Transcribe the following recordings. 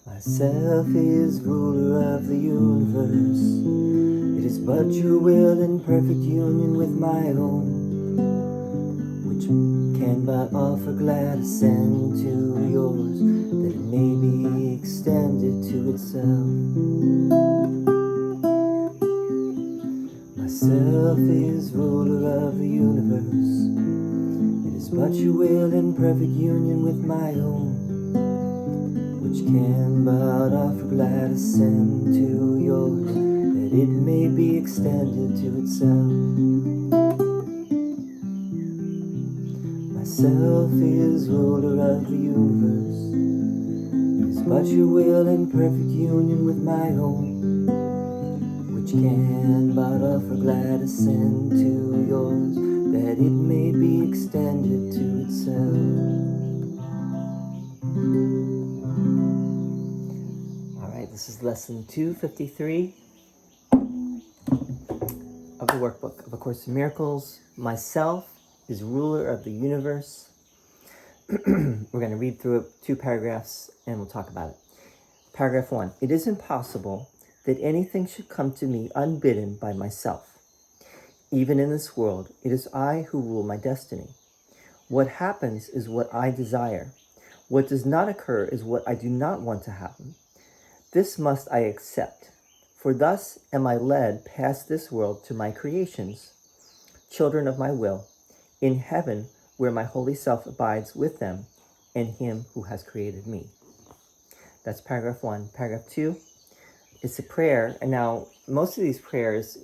Myself is ruler of the universe. It is but your will in perfect union with my own, which can but offer glad assent to yours, that it may be extended to itself. Myself is ruler of the universe. It is but your will in perfect union with my own, which can but offer glad assent to yours, that it may be extended to itself. Myself is ruler of the universe. It is but your will in perfect union with my own, which can but offer glad assent to yours, that it may be extended to itself. This is lesson 253 of the workbook of A Course in Miracles. Myself is ruler of the universe. We're going to read through 2 paragraphs and we'll talk about it. Paragraph 1. It is impossible that anything should come to me unbidden by myself. Even in this world, it is I who rule my destiny. What happens is what I desire. What does not occur is what I do not want to happen. This must I accept, for thus am I led past this world to my creations, children of my will, in heaven where my holy self abides with them and him who has created me. That's paragraph 1. Paragraph 2 is a prayer, and now most of these prayers,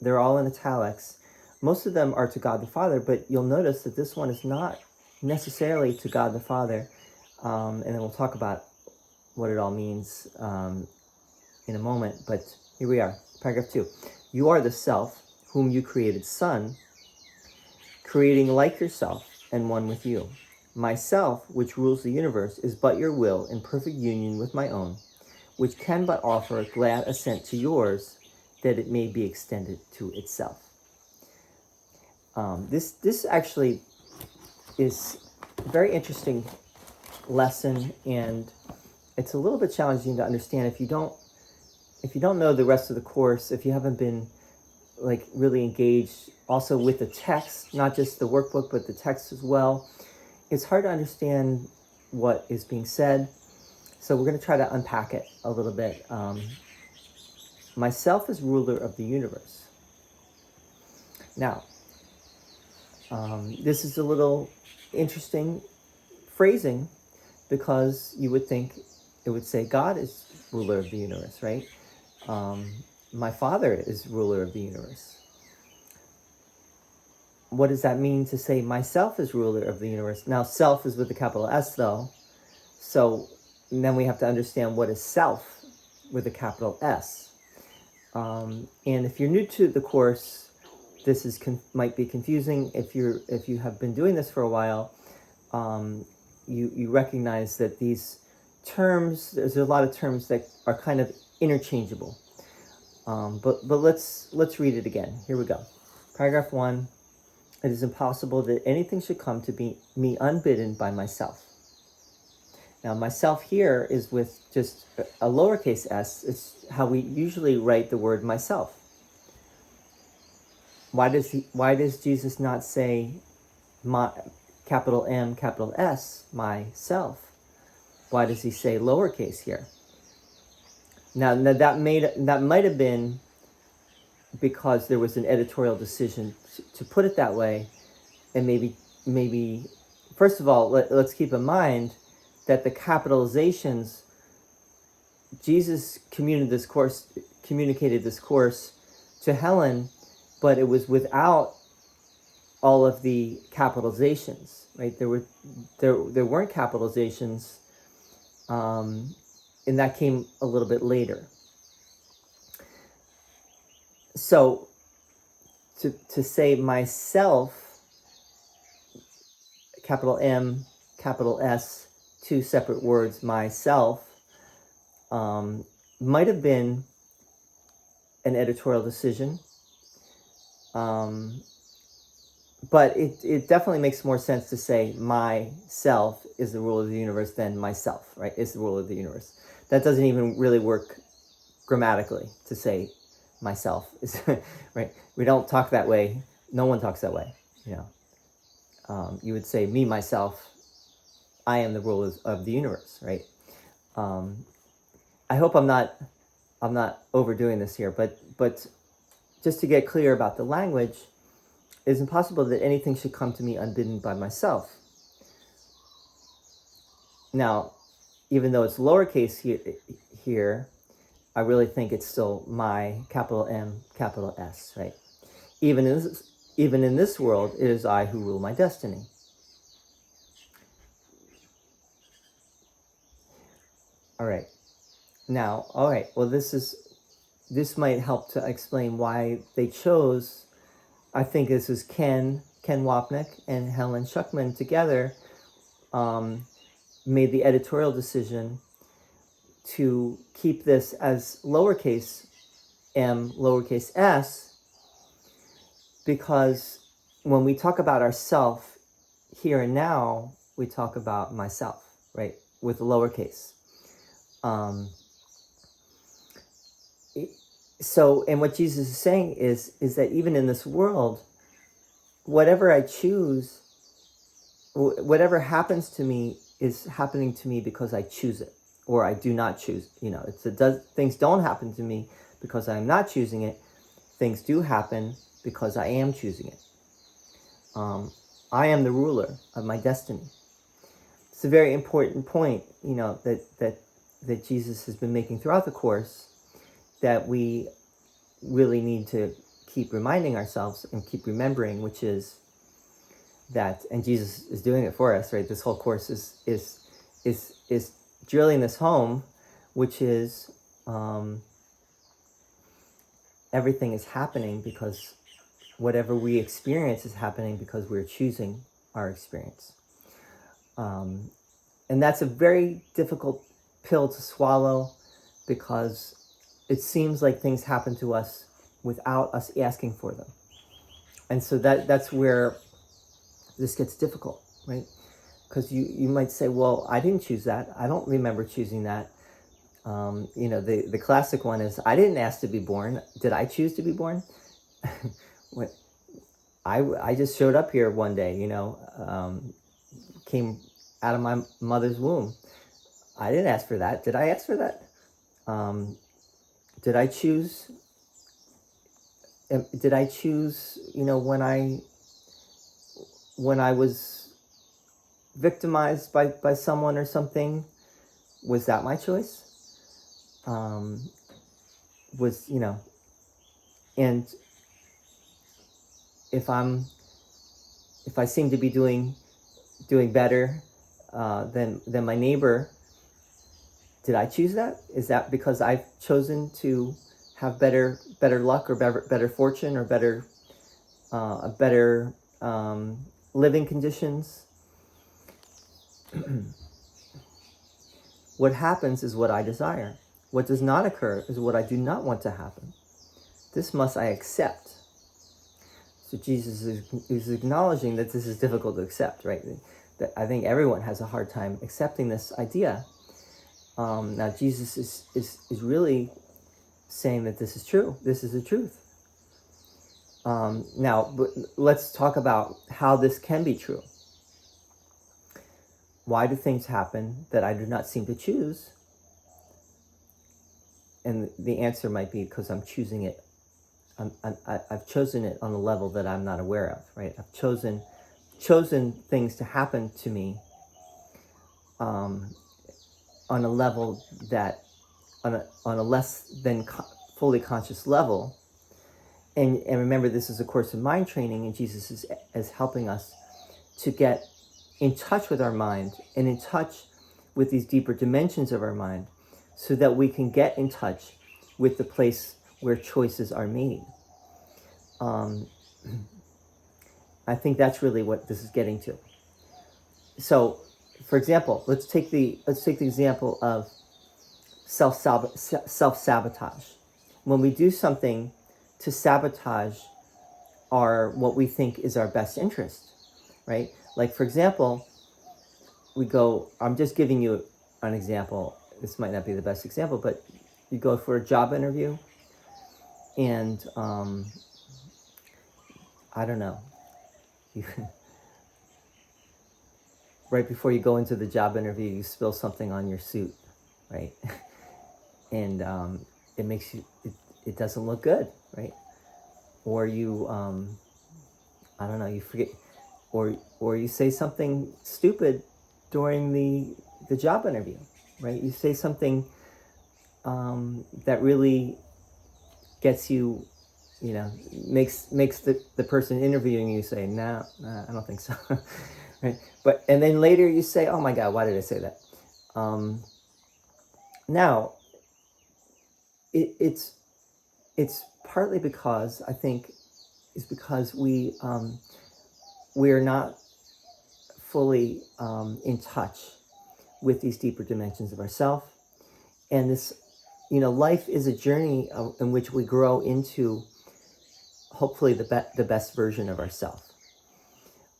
they're all in italics. Most of them are to God the Father, but you'll notice that this one is not necessarily to God the Father, and then we'll talk about what it all means in a moment, but here we are. Paragraph 2. You are the self whom you created, Son, creating like yourself and one with you. Myself, which rules the universe, is but your will in perfect union with my own, which can but offer glad assent to yours, that it may be extended to itself. This actually is a very interesting lesson, and it's a little bit challenging to understand if you don't know the rest of the course, if you haven't been really engaged also with the text, not just the workbook, but the text as well. It's hard to understand what is being said. So we're going to try to unpack it a little bit. Myself is ruler of the universe. Now, this is a little interesting phrasing, because you would think it would say God is ruler of the universe, right? My Father is ruler of the universe. What does that mean to say myself is ruler of the universe? Now, self is with a capital S, though. So then we have to understand what is self with a capital S. And if you're new to the course, this might be confusing. If you have been doing this for a while, you recognize that these terms, there's a lot of terms that are kind of interchangeable. But let's read it again. Here we go. Paragraph 1. It is impossible that anything should come to me unbidden by myself. Now, myself here is with just a lowercase s. It's how we usually write the word myself. Why does Jesus not say my capital M, capital S, myself? Why does he say lowercase here? Now that might have been because there was an editorial decision to put it that way, and maybe first of all, let's keep in mind that the capitalizations, Jesus communicated this course to Helen, but it was without all of the capitalizations, right? There weren't capitalizations, and that came a little bit later. So to say myself, capital M, capital S, 2 separate words, myself, might have been an editorial decision. but it definitely makes more sense to say myself is the ruler of the universe than myself, right? Is the ruler of the universe. That doesn't even really work grammatically to say myself is right. We don't talk that way. No one talks that way. You would say me, myself. I am the ruler of the universe, right? I hope I'm not overdoing this here, but just to get clear about the language, it is impossible that anything should come to me unbidden by myself. Now, even though it's lowercase here, I really think it's still my, capital M, capital S, right? Even in this world, it is I who rule my destiny. All right. Now, all right. Well, this might help to explain why they chose. I think this is Ken Wapnick and Helen Schuckman together made the editorial decision to keep this as lowercase m, lowercase s, because when we talk about ourself here and now, we talk about myself, right, with lowercase. So, and what Jesus is saying is that even in this world, whatever I choose, whatever happens to me is happening to me because I choose it, or I do not choose. Things don't happen to me because I'm not choosing it. Things do happen because I am choosing it. I am the ruler of my destiny. It's a very important point, that Jesus has been making throughout the course, that we really need to keep reminding ourselves and keep remembering, which is that, and Jesus is doing it for us, right? This whole course is drilling this home, which is everything is happening because whatever we experience is happening because we're choosing our experience. And that's a very difficult pill to swallow, because it seems like things happen to us without us asking for them. And so that's where this gets difficult, right? Because you might say, well, I didn't choose that. I don't remember choosing that. The classic one is, I didn't ask to be born. Did I choose to be born? I just showed up here one day, came out of my mother's womb. I didn't ask for that. Did I ask for that? Did I choose? When I was victimized by someone or something, was that my choice? And if I seem to be doing better than my neighbor, did I choose that? Is that because I've chosen to have better luck, or better fortune, or better living conditions? What happens is what I desire. What does not occur is what I do not want to happen. This must I accept. So Jesus is acknowledging that this is difficult to accept, right? That I think everyone has a hard time accepting this idea. Now Jesus is really saying that this is true. This is the truth. Now, let's talk about how this can be true. Why do things happen that I do not seem to choose? And the answer might be because I'm choosing it. I've chosen it on a level that I'm not aware of, right? I've chosen things to happen to me on a level that, on a less than fully conscious level. And remember, this is a course in mind training, and Jesus is helping us to get in touch with our mind and in touch with these deeper dimensions of our mind, so that we can get in touch with the place where choices are made. I think that's really what this is getting to. So, for example, let's take the example of self-sabotage. When we do something to sabotage are what we think is our best interest, right? Like, for example, I'm just giving you an example. This might not be the best example, but you go for a job interview and, I don't know, you, right before you go into the job interview, you spill something on your suit, right? And it makes you, it doesn't look good, right? Or you, I don't know, you forget, or you say something stupid during the job interview, right? You say something that really gets you, makes the person interviewing you say, no, I don't think so, right? And then later you say, oh my God, why did I say that? Now, it's partly because I think it's because we're not fully in touch with these deeper dimensions of ourself, and this, life is a journey in which we grow into hopefully the best version of ourselves.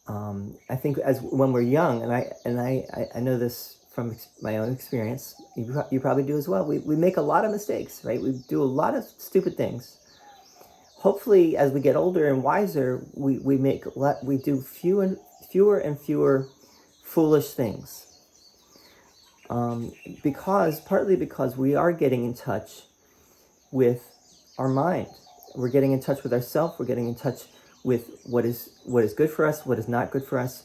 I think as when we're young, and I know this from my own experience, you probably do as well. We make a lot of mistakes, right? We do a lot of stupid things. Hopefully, as we get older and wiser, we do fewer and fewer foolish things. Partly because we are getting in touch with our mind. We're getting in touch with ourselves. We're getting in touch with what is good for us, what is not good for us.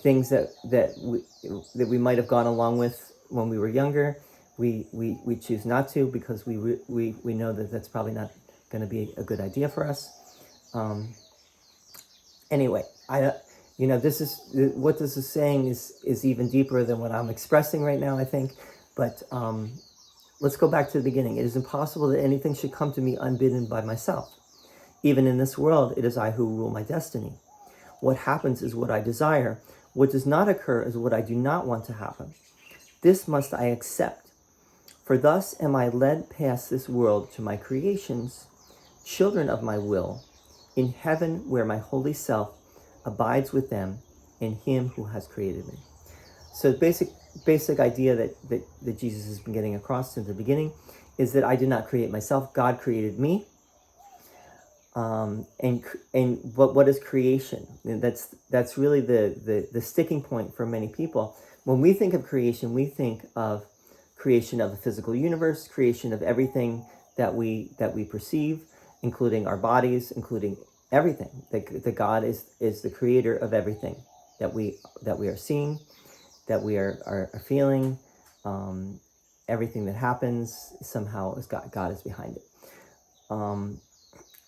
Things that we might have gone along with when we were younger, we choose not to, because we know that that's probably not going to be a good idea for us. Anyway, this is what this is saying is even deeper than what I'm expressing right now, I think. But let's go back to the beginning. It is impossible that anything should come to me unbidden by myself. Even in this world, it is I who rule my destiny. What happens is what I desire. What does not occur is what I do not want to happen. This must I accept. For thus am I led past this world to my creations, children of my will, in heaven where my holy self abides with them in him who has created me. So the basic idea that Jesus has been getting across since the beginning is that I did not create myself. God created me. And what is creation? And that's really the sticking point for many people. When we think of creation, we think of creation of the physical universe, creation of everything that we perceive, including our bodies, including everything. That God is the creator of everything that we are seeing, that we are feeling. Everything that happens somehow is God is behind it.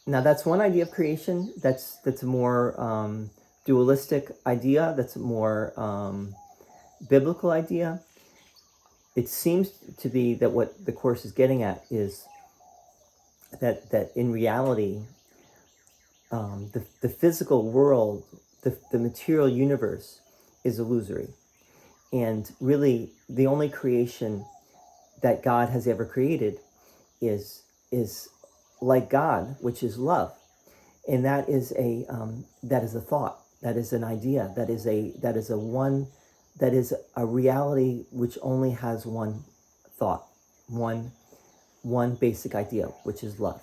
Now that's one idea of creation. That's a more dualistic idea. That's a more biblical idea. It seems to be that what the Course is getting at is that in reality, the physical world, the material universe, is illusory, and really the only creation that God has ever created is like God, which is love, and that is a thought, that is an idea, that is a reality which only has one thought, one basic idea, which is love.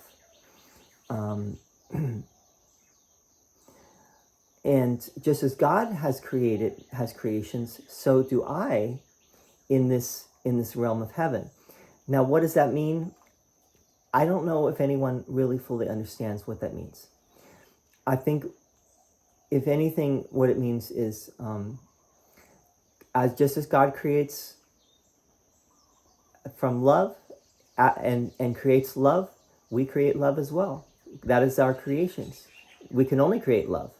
And just as God has creations, so do I in this realm of heaven. Now, what does that mean? I don't know if anyone really fully understands what that means. I think, if anything, what it means is, just as God creates from love and creates love, we create love as well. That is our creations. We can only create love.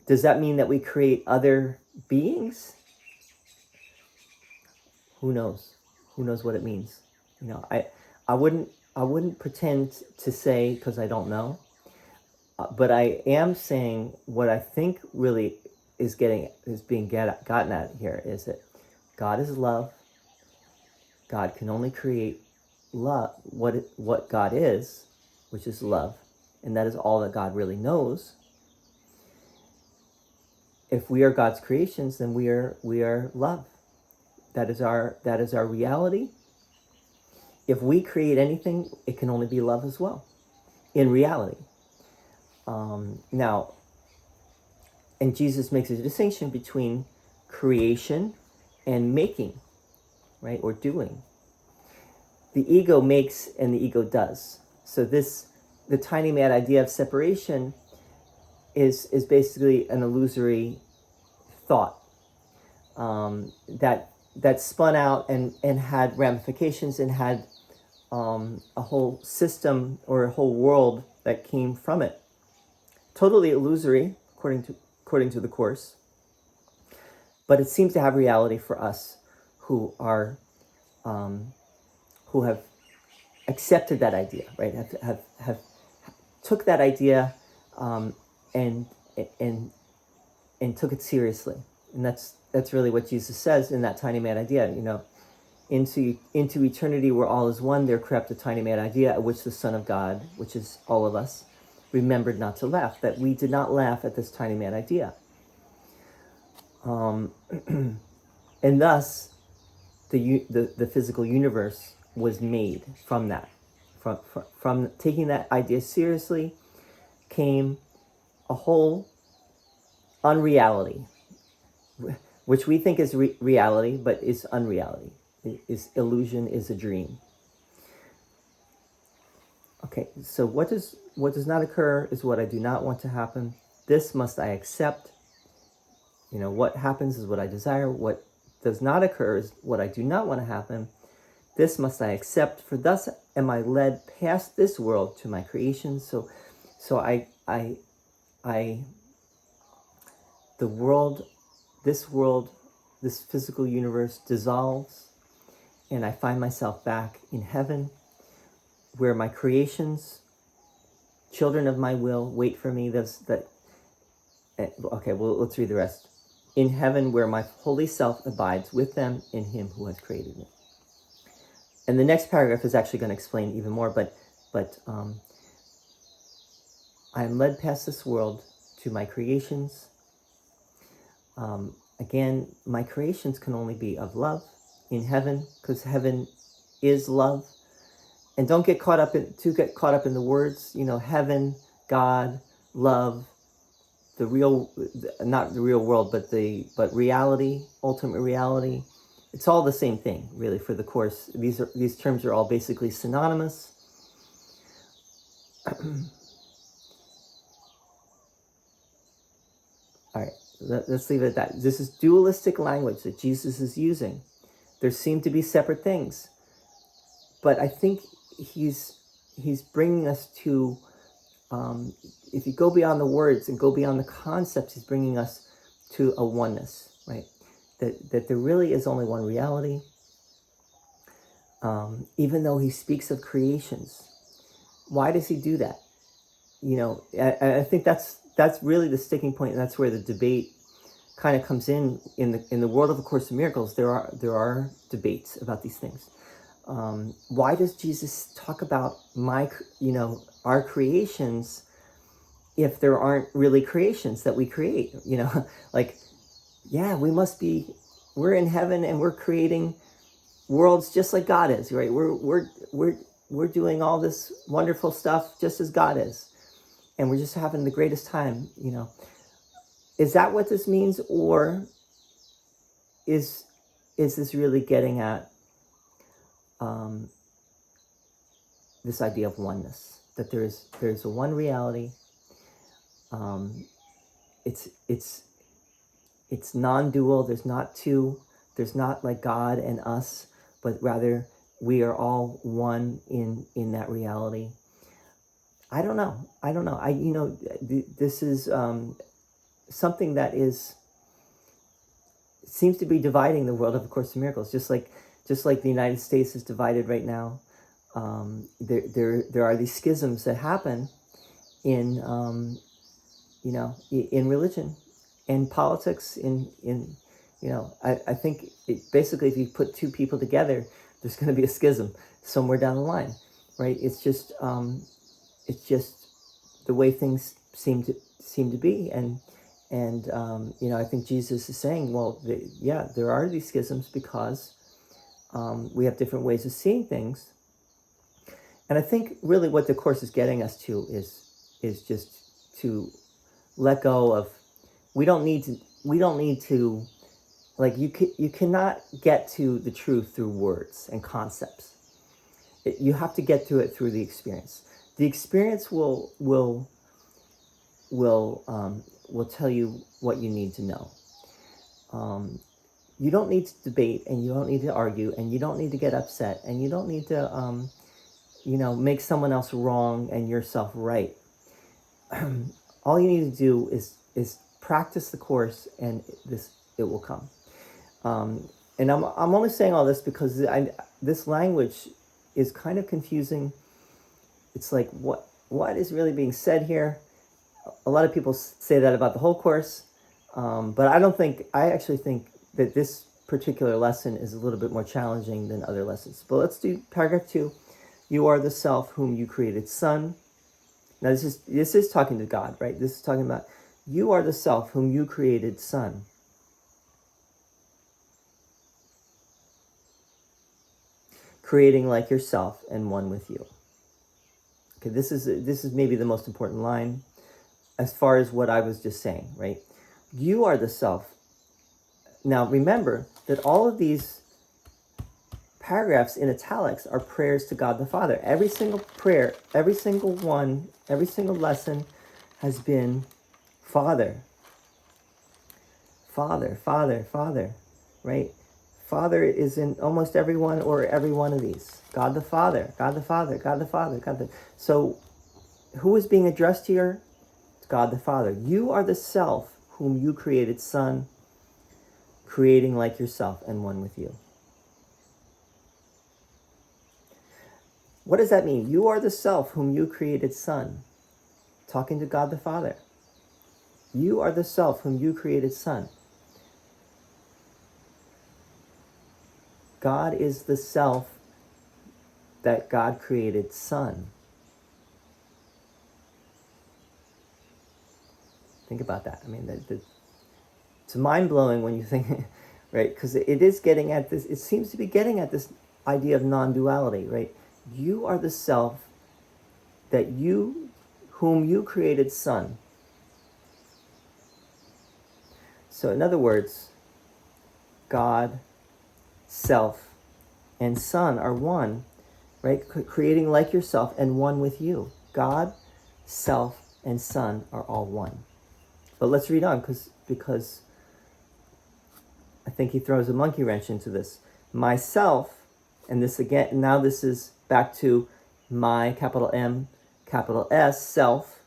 Does that mean that we create other beings? Who knows? Who knows what it means? I wouldn't pretend to say, because I don't know, but I am saying what I think really is being gotten at here is that God is love. God can only create love, what God is, which is love, and that is all that God really knows. If we are God's creations, then we are love. That is our reality. If we create anything, it can only be love as well, in reality. Now, and Jesus makes a distinction between creation and making, right, or doing. The ego makes and the ego does. So the tiny mad idea of separation is basically an illusory thought that spun out and had ramifications and had a whole system or a whole world that came from it. Totally illusory, according to the Course, but it seems to have reality for us who have accepted that idea, right? Have took that idea and took it seriously, and that's really what Jesus says in that tiny mad idea. Into eternity where all is one, there crept a tiny mad idea at which the Son of God, which is all of us, remembered not to laugh. That we did not laugh at this tiny mad idea, and thus the physical universe was made from that. From taking that idea seriously came a whole unreality, which we think is reality, but is unreality. Is illusion, is a dream. Okay, so what does not occur is what I do not want to happen. This must I accept. What happens is what I desire. What does not occur is what I do not want to happen. This must I accept, for thus am I led past this world to my creation. So the world, this physical universe dissolves, and I find myself back in heaven, where my creations, children of my will, wait for me. Okay, well, let's read the rest. In heaven, where my holy self abides with them in him who has created me. And the next paragraph is actually going to explain even more, but I am led past this world to my creations. Again, my creations can only be of love in heaven, because heaven is love. And don't get caught up in the words, heaven, God, love, not the real world, but reality, ultimate reality. It's all the same thing, really, for the Course. These terms are all basically synonymous. All right, let's leave it at that. This is dualistic language that Jesus is using. There seem to be separate things, but I think he's bringing us to, if you go beyond the words and go beyond the concepts, he's bringing us to a oneness, right? That there really is only one reality. Even though he speaks of creations, why does he do that? I think that's really the sticking point, and that's where the debate kind of comes in the world of A Course in Miracles. There are debates about these things. Why does Jesus talk about our creations if there aren't really creations that we create? We're in heaven and we're creating worlds just like God is, right? We're doing all this wonderful stuff just as God is, and we're just having the greatest time. Is that what this means, or is this really getting at this idea of oneness? That there's a one reality. It's non-dual. There's not two. There's not like God and us, but rather we are all one in that reality. I don't know. This is something that seems to be dividing the world of A Course in Miracles, just like the United States is divided right now. There are these schisms that happen in religion, in politics, I think basically if you put two people together, there's going to be a schism somewhere down the line, right? It's just the way things seem to be, and I think Jesus is saying, well, there are these schisms because we have different ways of seeing things, and I think really what the Course is getting us to is just to let go of. We don't need to like you cannot get to the truth through words and concepts. You have to get to it through the experience. The experience will tell you what you need to know. You don't need to debate, and you don't need to argue, and you don't need to get upset, and you don't need to make someone else wrong and yourself right. All you need to do is practice the Course, and it will come. And I'm only saying all this because this language is kind of confusing. It's like, what is really being said here? A lot of people say that about the whole Course, but I actually think that this particular lesson is a little bit more challenging than other lessons. But let's do paragraph 2. You are the self whom you created, Son. Now this is talking to God, right? This is talking about you are the self whom you created, Son. Creating like yourself and one with you. Okay, this is maybe the most important line as far as what I was just saying, right? You are the self. Now remember that all of these paragraphs in italics are prayers to God the Father. Every single prayer, every single one, every single lesson has been Father. Father, Father, Father, right? Father is in almost every one or every one of these. God the Father, God the Father, God the Father, God the... So who is being addressed here? It's God the Father. You are the self whom you created, Son, creating like yourself and one with you. What does that mean? You are the self whom you created, Son. Talking to God the Father. You are the self whom you created, Son. God is the self that God created, Son. Think about that. I mean, it's mind-blowing when you think, right? Because it is getting at this, it seems to be getting at this idea of non-duality, right? You are the self whom you created, Son. So in other words, God, self, and Son are one, right? Creating like yourself and one with you. God, self, and Son are all one. But let's read on because I think he throws a monkey wrench into this. Myself, and this again, now this is back to my, capital M, capital S, self,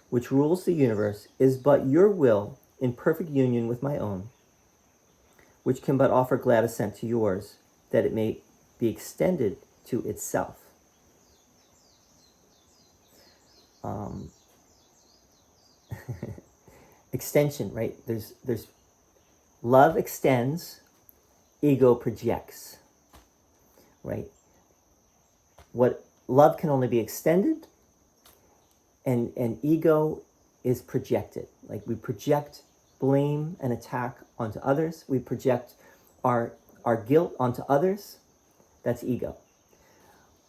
which rules the universe, is but your will in perfect union with my own, which can but offer glad assent to yours, that it may be extended to itself. Extension, right? There's love extends, ego projects, right? What love can only be extended, and ego is projected. Like we project blame and attack onto others. We project our guilt onto others. That's ego.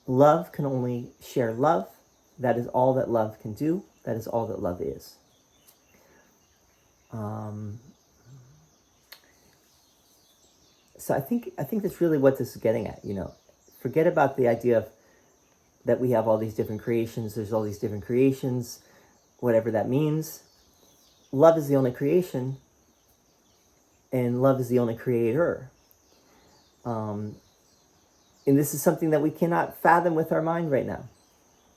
Love can only share love. That is all that love can do. That is all that love is. So I think that's really what this is getting at. Forget about the idea of that we have all these different creations. There's all these different creations, whatever that means. Love is the only creation, and love is the only creator. And this is something that we cannot fathom with our mind right now.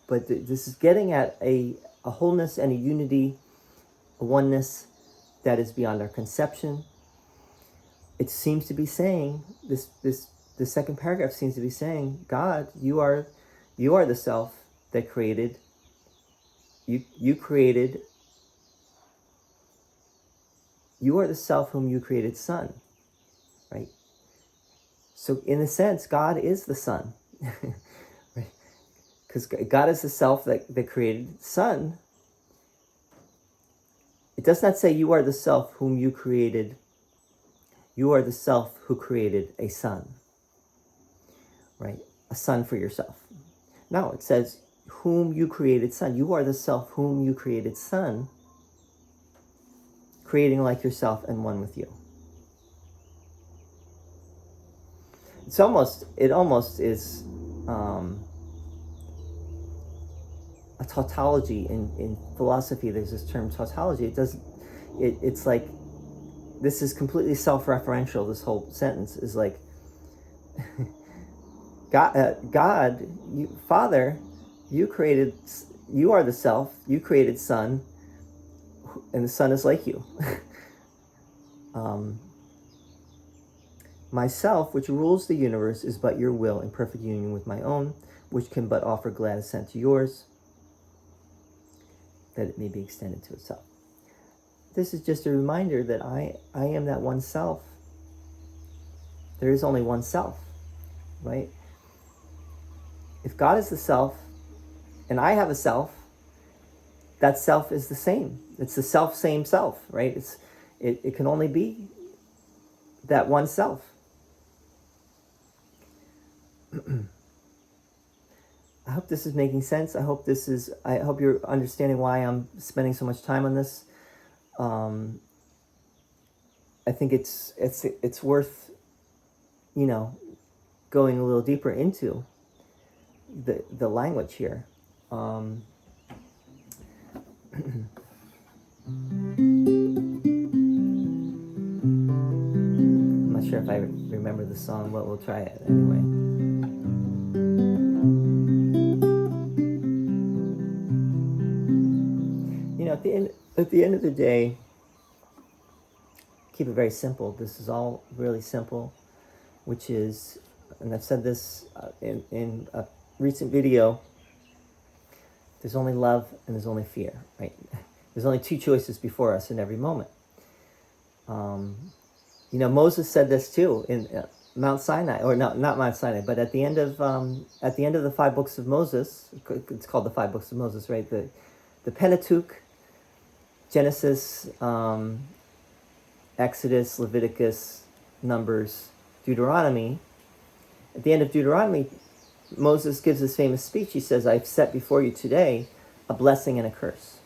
But this is getting at a wholeness and a unity, a oneness that is beyond our conception. It seems to be saying, the second paragraph seems to be saying, God, you are the self that created. You created. You are the self whom you created, Son, right? So in a sense, God is the Son. Right? Because God is the self that created Son. It does not say you are the self whom you created. You are the self who created a son. Right? A son for yourself. No, it says whom you created son. You are the self whom you created son, creating like yourself and one with you. It almost is a tautology in philosophy. There's this term tautology. It's like, this is completely self-referential. This whole sentence is like, God, Father, you are the self, you created Son, and the Son is like you. Myself, which rules the universe, is but your will in perfect union with my own, which can but offer glad assent to yours, that it may be extended to itself. This is just a reminder that I am that one self. There is only one self, right? If God is the self, and I have a self, that self is the same. It's the same self, right? It can only be that one self. I hope this is making sense. I hope you're understanding why I'm spending so much time on this. I think it's worth, going a little deeper into the language here. I'm not sure if I remember the song, but we'll try it anyway. At the end of the day, keep it very simple. This is all really simple, which is, and I've said this in a recent video, there's only love and there's only fear, right? There's only two choices before us in every moment. Moses said this too in Mount Sinai, or not Mount Sinai, but at the end of the 5 books of Moses. It's called the 5 books of Moses, right? The Pentateuch, Genesis, Exodus, Leviticus, Numbers, Deuteronomy. At the end of Deuteronomy, Moses gives this famous speech. He says, "I've set before you today a blessing and a curse.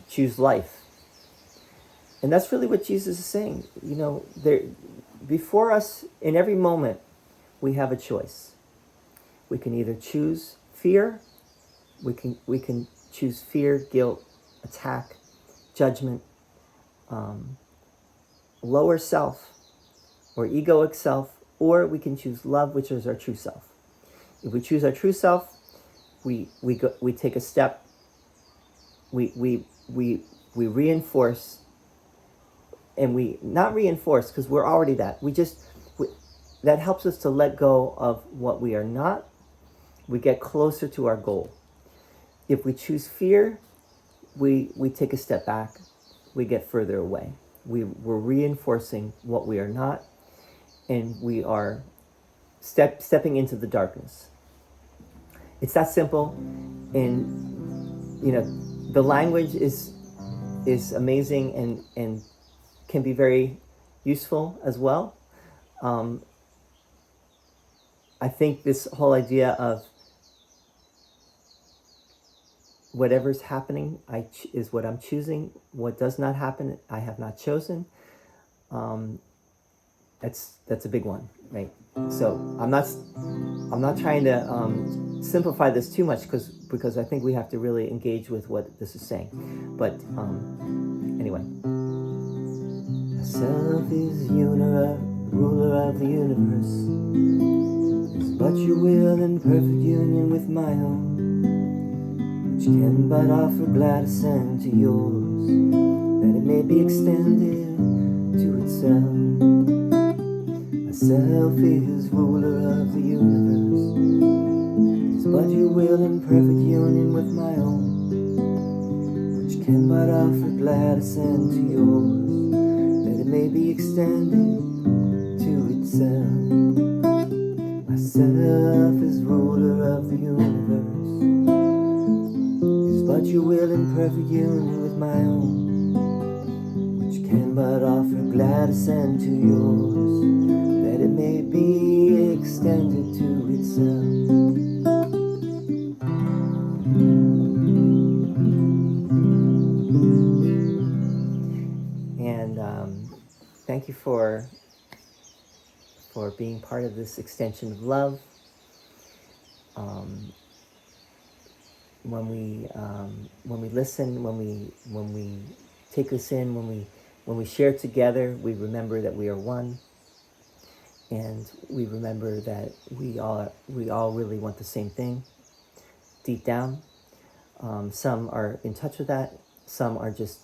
Choose life." And that's really what Jesus is saying. Before us, in every moment, we have a choice. We can either choose fear, we can choose fear, guilt, attack, judgment, lower self, or egoic self, or we can choose love, which is our true self. If we choose our true self, we take a step. We reinforce, and we not reinforce because we're already that. That helps us to let go of what we are not. We get closer to our goal. If we choose fear, we take a step back. We get further away. We're reinforcing what we are not, and we are stepping into the darkness. It's that simple, and the language is amazing and can be very useful as well. I think this whole idea of whatever's happening is what I'm choosing. What does not happen, I have not chosen. That's a big one, right? So I'm not trying to simplify this too much because I think we have to really engage with what this is saying. But anyway, self is ruler of the universe, is but your will in perfect union with my own, which can but offer glad assent to yours, that it may be extended to itself. Myself is ruler of the universe, is but your will in perfect union with my own, which can but offer glad assent to yours, that it may be extended to itself. itself. Myself is ruler of the universe, is but your will in perfect union with my own, which can but offer glad assent to yours, that it may be extended to itself. And thank you for being part of this extension of love. When we listen, when we take this in, when we share together, we remember that we are one, and we remember that we all really want the same thing deep down. Some are in touch with that. Some are just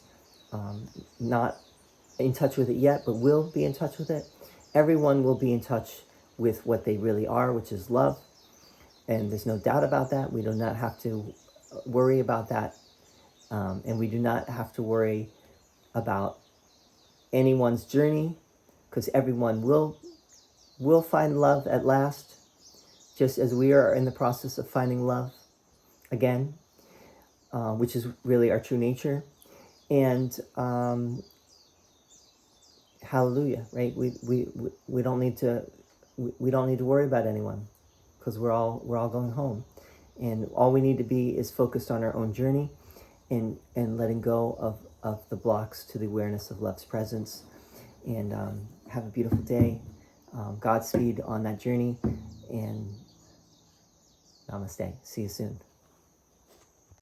not in touch with it yet, but will be in touch with it. Everyone will be in touch with what they really are, which is love. And there's no doubt about that. We do not have to worry about that. And we do not have to worry about anyone's journey, because everyone will find love at last, just as we are in the process of finding love again, which is really our true nature. And hallelujah, right? We don't need to worry about anyone, because we're all going home, and all we need to be is focused on our own journey, and letting go of the blocks to the awareness of love's presence. And have a beautiful day. Godspeed on that journey, and namaste. See you soon.